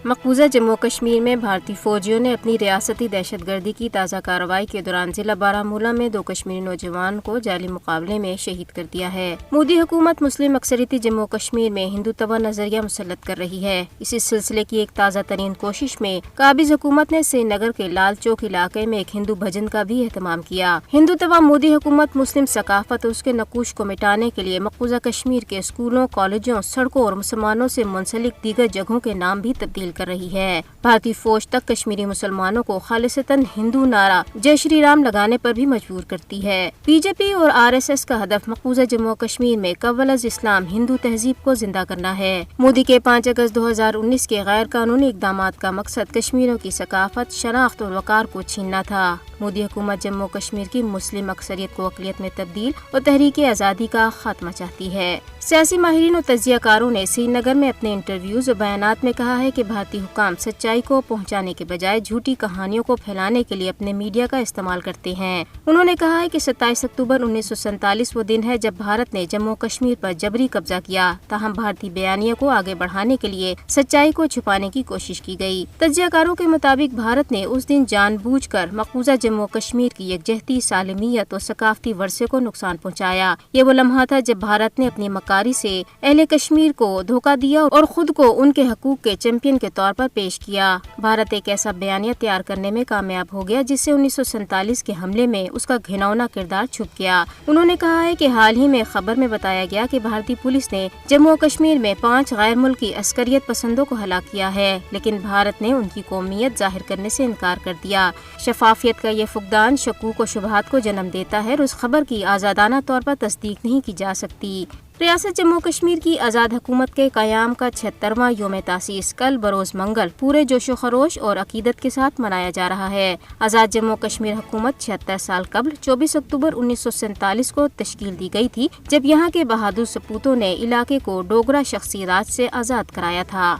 مقبوضہ جموں کشمیر میں بھارتی فوجیوں نے اپنی ریاستی دہشت گردی کی تازہ کارروائی کے دوران ضلع بارہمولہ میں 2 کشمیری نوجوان کو جعلی مقابلے میں شہید کر دیا ہے۔ مودی حکومت مسلم اکثریتی جموں کشمیر میں ہندوتوا نظریہ مسلط کر رہی ہے۔ اسی سلسلے کی ایک تازہ ترین کوشش میں قابض حکومت نے سری نگر کے لال چوک علاقے میں ایک ہندو بھجن کا بھی اہتمام کیا۔ ہندوتوا مودی حکومت مسلم ثقافت اور اس کے نقوش کو مٹانے کے لیے مقبوضہ کشمیر کے اسکولوں، کالجوں، سڑکوں اور مسلمانوں سے منسلک دیگر جگہوں کے نام بھی تبدیل کر رہی ہے۔ بھارتی فوج تک کشمیری مسلمانوں کو خالصتاً ہندو نعرہ جے شری رام لگانے پر بھی مجبور کرتی ہے۔ بی جے پی اور RSS کا ہدف مقبوضہ جموں کشمیر میں قبل از اسلام ہندو تہذیب کو زندہ کرنا ہے۔ مودی کے 5 اگست 2019 کے غیر قانونی اقدامات کا مقصد کشمیریوں کی ثقافت، شناخت اور وقار کو چھیننا تھا۔ مودی حکومت جموں کشمیر کی مسلم اکثریت کو اقلیت میں تبدیل اور تحریک آزادی کا خاتمہ چاہتی ہے۔ سیاسی ماہرین اور تجزیہ کاروں نے سری نگر میں اپنے انٹرویوز اور بیانات میں کہا ہے کہ بھارتی حکام سچائی کو پہنچانے کے بجائے جھوٹی کہانیوں کو پھیلانے کے لیے اپنے میڈیا کا استعمال کرتے ہیں۔ انہوں نے کہا ہے کہ 27 اکتوبر 1947 وہ دن ہے جب بھارت نے جموں کشمیر پر جبری قبضہ کیا، تاہم بھارتی بیانیے کو آگے بڑھانے کے لیے سچائی کو چھپانے کی کوشش کی گئی۔ تجزیہ کاروں کے مطابق بھارت نے اس دن جان بوجھ کر مقبوضہ جموں کشمیر کی یکجہتی، سالمیت اور ثقافتی ورثے کو نقصان پہنچایا۔ یہ وہ لمحہ تھا جب بھارت نے اپنی مکاری سے اہل کشمیر کو دھوکہ دیا اور خود کو ان کے حقوق کے چیمپئن کے طور پر پیش کیا۔ بھارت ایک ایسا بیانیہ تیار کرنے میں کامیاب ہو گیا جس سے 1947 کے حملے میں اس کا گھناؤنا کردار چھپ گیا۔ انہوں نے کہا ہے کہ حال ہی میں خبر میں بتایا گیا کہ بھارتی پولیس نے جموں کشمیر میں 5 غیر ملکی عسکریت پسندوں کو ہلاک کیا ہے، لیکن بھارت نے ان کی قومیت ظاہر کرنے سے انکار کر دیا۔ شفافیت کا یہ فقدان شکوک و شبہات کو جنم دیتا ہے اور اس خبر کی آزادانہ طور پر تصدیق نہیں کی جا سکتی۔ ریاست جموں کشمیر کی آزاد حکومت کے قیام کا 76واں یوم تاسیس کل بروز منگل پورے جوش و خروش اور عقیدت کے ساتھ منایا جا رہا ہے۔ آزاد جموں کشمیر حکومت 76 سال قبل 24 اکتوبر 1947 کو تشکیل دی گئی تھی، جب یہاں کے بہادر سپوتوں نے علاقے کو ڈوگرا شخصی راج سے آزاد کرایا تھا۔